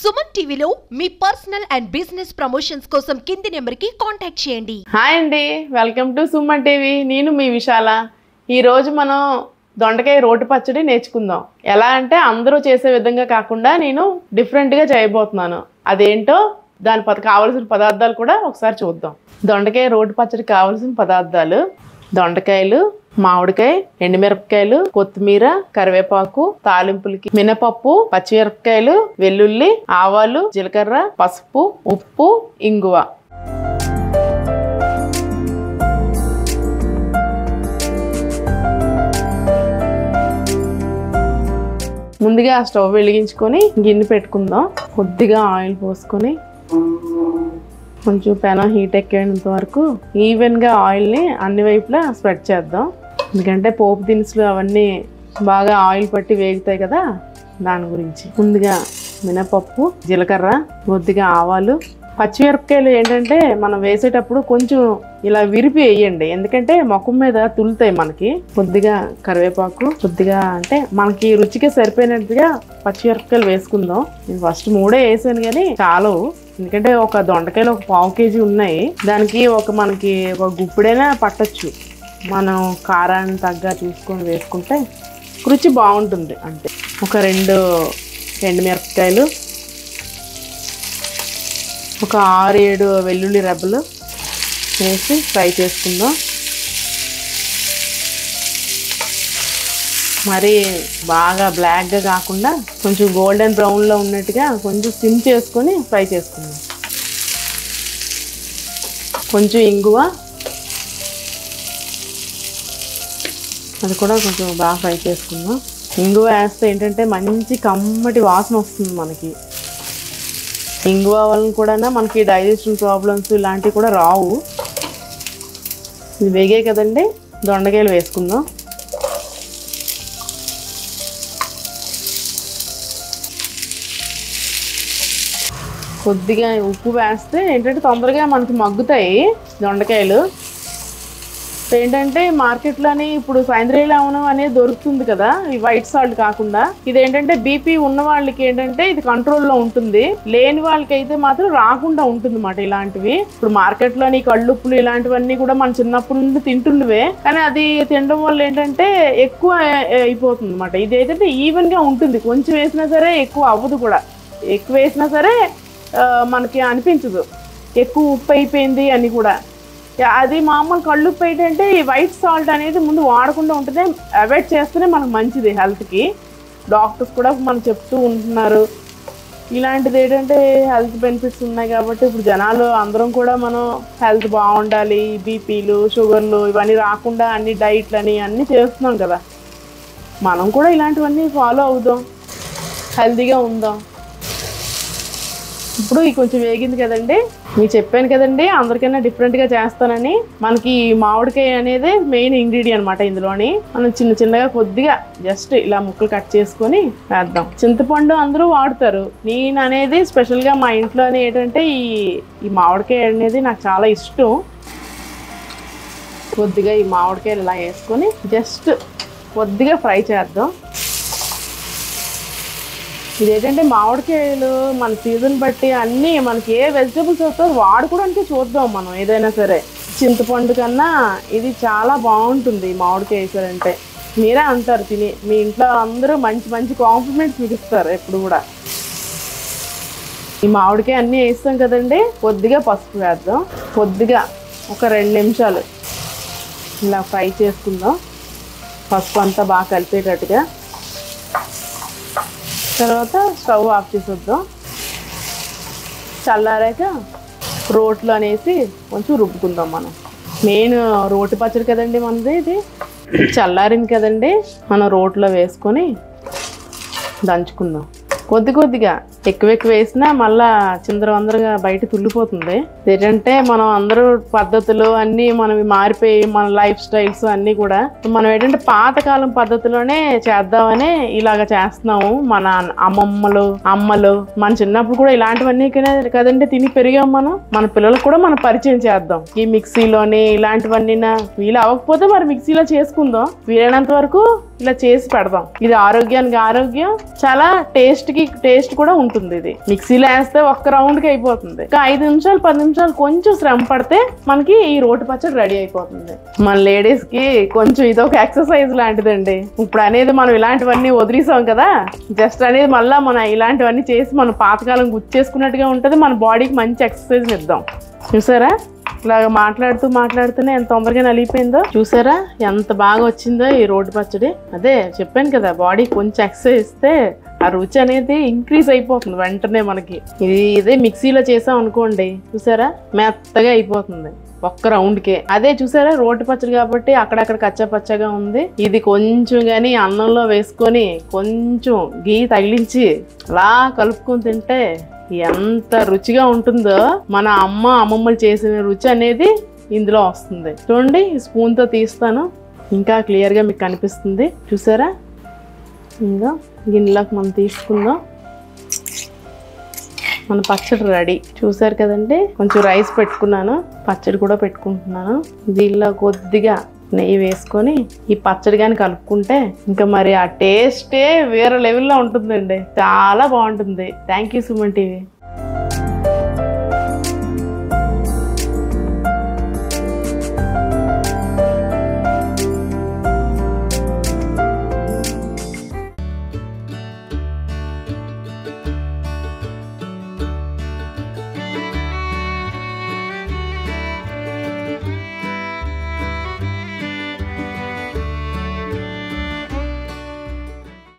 సుమన్ టీవీలో మీ personal and business promotions కోసం కింది నెంబర్కి కాంటాక్ట్ చేయండి. హాయ్ అండి, వెల్కమ్ టు సుమన్ టీవీ. నేను మీ విశాల. ఈరోజు మనం దొండకాయ రోటి పచ్చడి నేర్చుకుందాం. ఎలా అంటే అందరూ చేసే విధంగా కాకుండా నేను డిఫరెంట్గా చేయబోతున్నాను. అదేంటో దాని కావాల్సిన పదార్థాలు కూడా ఒకసారి చూద్దాం. దొండకాయ రోటి పచ్చడి కావాల్సిన పదార్థాలు: దొండకాయలు, మామిడికాయ, ఎండుమిరపకాయలు, కొత్తిమీర, కరివేపాకు, తాలింపులకి మినపప్పు, పచ్చిమిరపకాయలు, వెల్లుల్లి, ఆవాలు, జీలకర్ర, పసుపు, ఉప్పు, ఇంగువ. ముందుగా స్టవ్ వెలిగించుకొని గిన్నె పెట్టుకుందాం. కొద్దిగా ఆయిల్ పోసుకొని కొంచెం పెనం హీట్ ఎక్కేంత వరకు ఈవెన్గా ఆయిల్ని అన్ని వైపులా స్ప్రెడ్ చేద్దాం. ఎందుకంటే పోపు దినుసులు అవన్నీ బాగా ఆయిల్ పట్టి వేగుతాయి కదా, దాని గురించి. ముందుగా మినపప్పు, జీలకర్ర, కొద్దిగా ఆవాలు, పచ్చిమిరపకాయలు ఏంటంటే మనం వేసేటప్పుడు కొంచెం ఇలా విరిపి వేయండి, ఎందుకంటే ముఖం మీద తులుతాయి మనకి. కొద్దిగా కరివేపాకు, కొద్దిగా అంటే మనకి రుచికి సరిపోయినట్టుగా పచ్చిమిరపకాయలు వేసుకుందాం. నేను ఫస్ట్ 3 వేసాను కానీ చాలు, ఎందుకంటే ఒక దొండకాయలు ఒక 1/2 kg ఉన్నాయి. దానికి మనకి ఒక గుప్పిడైనా పట్టచ్చు. మనం కారాన్ని తగ్గ చూసుకొని వేసుకుంటే రుచి బాగుంటుంది. అంటే ఒక 2 ఎండుమిరపకాయలు, ఒక 6-7 వెల్లుల్లి రెబ్బలు వేసి ఫ్రై చేసుకుందాం. మరి బాగా బ్లాక్గా కాకుండా కొంచెం గోల్డెన్ బ్రౌన్లో ఉన్నట్టుగా కొంచెం సిమ్ చేసుకొని ఫ్రై చేసుకుందాం. కొంచెం ఇంగువ, అది కూడా కొంచెం బాగా ఫ్రై చేసుకుందాం. ఇంగువ వేస్తే ఏంటంటే మంచి కమ్మటి వాసన వస్తుంది మనకి. ఇంగువ వలన కూడా మనకి డైజెషన్ ప్రాబ్లమ్స్ ఇలాంటివి కూడా రావు. ఇది వేగే కదండి, దొండకాయలు వేసుకుందాం. కొద్దిగా ఉప్పు వేస్తే ఏంటంటే తొందరగా మనకి మగ్గుతాయి దొండకాయలు. ఏంటంటే మార్కెట్లోని ఇప్పుడు సేంద్రియ లవణం అనేది దొరుకుతుంది కదా, ఈ వైట్ సాల్ట్ కాకుండా. ఇదేంటంటే బీపీ ఉన్న వాళ్ళకి ఏంటంటే ఇది కంట్రోల్లో ఉంటుంది, లేని వాళ్ళకి అయితే మాత్రం రాకుండా ఉంటుంది అన్నమాట ఇలాంటివి. ఇప్పుడు మార్కెట్లోని కళ్ళుప్పులు ఇలాంటివన్నీ కూడా మన చిన్నప్పటి నుండి తింటున్నవే, కానీ అది తినడం వల్ల ఏంటంటే ఎక్కువ అయిపోతుంది అన్నమాట. ఇది ఏంటంటే ఈవెన్గా ఉంటుంది, కొంచెం వేసినా సరే ఎక్కువ అవ్వదు కూడా. ఎక్కువ వేసినా సరే మనకి అనిపించదు ఎక్కువ ఉప్పు అయిపోయింది అని కూడా. అది మామూలు కళ్ళుప్పు ఏంటంటే ఈ వైట్ సాల్ట్ అనేది ముందు వాడకుండా ఉంటుంది, అవాయిడ్ చేస్తేనే మనకు మంచిది హెల్త్కి. డాక్టర్స్ కూడా మనం చెప్తూ ఉంటున్నారు. ఇలాంటిది ఏంటంటే హెల్త్ బెనిఫిట్స్ ఉన్నాయి కాబట్టి ఇప్పుడు జనాలు అందరం కూడా మనం హెల్త్ బాగుండాలి, బీపీలు, షుగర్లు ఇవన్నీ రాకుండా అన్ని డైట్లని అన్నీ చేస్తున్నాం కదా. మనం కూడా ఇలాంటివన్నీ ఫాలో అవుదాం, హెల్తీగా ఉందాం. ఇప్పుడు ఇది కొంచెం వేగింది కదండి, మీకు చెప్పాను కదండి అందరికైనా డిఫరెంట్గా చేస్తానని. మనకి మామిడికాయ అనేది మెయిన్ ఇంగ్రీడియంట్ అనమాట. ఇందులోని మనం చిన్నగా కొద్దిగా జస్ట్ ఇలా ముక్కలు కట్ చేసుకొని వేద్దాం. చింతపండు అందరూ వాడతారు, నేను అనేది స్పెషల్గా మా ఇంట్లో ఏంటంటే ఈ మామిడికాయ అనేది నాకు చాలా ఇష్టం. కొద్దిగా ఈ మామిడికాయలు ఇలా వేసుకొని జస్ట్ కొద్దిగా ఫ్రై చేద్దాం. ఇదేంటంటే మామిడికాయలు మన సీజన్ బట్టి అన్నీ మనకి ఏ వెజిటబుల్స్ వస్తాయో వాడుకోవడానికి చూద్దాం మనం ఏదైనా సరే. చింతపండు కన్నా ఇది చాలా బాగుంటుంది మామిడికాయ వేసారంటే. మీరే అంటారు తిని, మీ ఇంట్లో అందరూ మంచి కాంప్లిమెంట్స్ మీకు ఇస్తారు ఎప్పుడు కూడా. ఈ మామిడికాయ అన్నీ వేస్తాం కదండి, కొద్దిగా పసుపు వేద్దాం. కొద్దిగా ఒక 2 నిమిషాలు ఇలా ఫ్రై చేసుకుందాం, పసుపు అంతా బాగా కలిపేటట్టుగా. తర్వాత స్టవ్ ఆఫ్ చేసేద్దాం. చల్లారాక రోట్లో అనేసి కొంచెం రుబ్బుకుందాం. మనం మెయిన్ రోటి పచ్చడి కదండి మనది. ఇది చల్లారింది కదండి, మనం రోట్లో వేసుకొని దంచుకుందాం. కొద్దిగా ఎక్కువ వేసినా మళ్ళా చిందరవందరగా బయట తుల్లిపోతుంది. ఏంటంటే మనం అందరూ పద్ధతులు అన్నీ మనం మారిపోయి మన లైఫ్ స్టైల్స్ అన్నీ కూడా మనం ఏంటంటే పాతకాలం పద్ధతిలోనే చేద్దామని ఇలాగ చేస్తున్నాము. మన అమ్మలు మన చిన్నప్పుడు కూడా ఇలాంటివన్నీ కదండి తిని పెరిగాం మనం. మన పిల్లలకు కూడా మనం పరిచయం చేద్దాం. ఈ మిక్సీలోని ఇలాంటివన్నీ వీలు అవ్వకపోతే మరి మిక్సీలో చేసుకుందాం. వీలైనంత వరకు ఇట్లా చేసి పెడదాం. ఇది ఆరోగ్యానికి ఆరోగ్యం, చాలా టేస్ట్ కూడా ఉంటుంది. ఇది మిక్సీలో వేస్తే ఒక్క రౌండ్కి అయిపోతుంది. ఇంకా 5 నిమిషాలు 10 నిమిషాలు కొంచెం శ్రమ పడితే మనకి ఈ రోటి పచ్చడి రెడీ అయిపోతుంది. మన లేడీస్ కి కొంచెం ఇదొక ఎక్సర్సైజ్ లాంటిదండి. ఇప్పుడు అనేది మనం ఇలాంటివన్నీ వదిలేసాం కదా, జస్ట్ అనేది మళ్ళీ మనం ఇలాంటివన్నీ చేసి మనం పాతకాలం గుర్తు చేసుకున్నట్టుగా ఉంటుంది. మన బాడీకి మంచి ఎక్సర్సైజ్ ఇద్దాం. చూసారా ఇలాగ మాట్లాడుతూనే ఎంత తొందరగా నలిగిపోయిందో. చూసారా ఎంత బాగా వచ్చిందో ఈ రోటి పచ్చడి. అదే చెప్పాను కదా, బాడీ కొంచెం ఎక్సర్సైజ్ ఇస్తే ఆ రుచి అనేది ఇంక్రీజ్ అయిపోతుంది వెంటనే మనకి. ఇదే మిక్సీలో చేసాం అనుకోండి, చూసారా మెత్తగా అయిపోతుంది ఒక్క రౌండ్కే. అదే చూసారా రోటి పచ్చడి కాబట్టి అక్కడక్కడ కచ్చా పచ్చగా ఉంది. ఇది కొంచెం కానీ అన్నంలో వేసుకొని కొంచెం గీ తగిలించి అలా కలుపుకొని తింటే ఎంత రుచిగా ఉంటుందో. మన అమ్మమ్మలు చేసిన రుచి అనేది ఇందులో వస్తుంది. చూడండి స్పూన్ తో తీస్తాను, ఇంకా క్లియర్ గా మీకు కనిపిస్తుంది. చూసారా ఇంకా గిన్నెలోకి మనం తీసుకుందాం. మన పచ్చడి రెడీ. చూసారు కదండి, కొంచెం రైస్ పెట్టుకున్నాను, పచ్చడి కూడా పెట్టుకుంటున్నాను. దీనిలో కొద్దిగా నెయ్యి వేసుకొని ఈ పచ్చడి కానీ కలుపుకుంటే ఇంకా మరి ఆ టేస్టే వేరే లెవెల్లో ఉంటుందండి. చాలా బాగుంటుంది. Thank you Suman TV.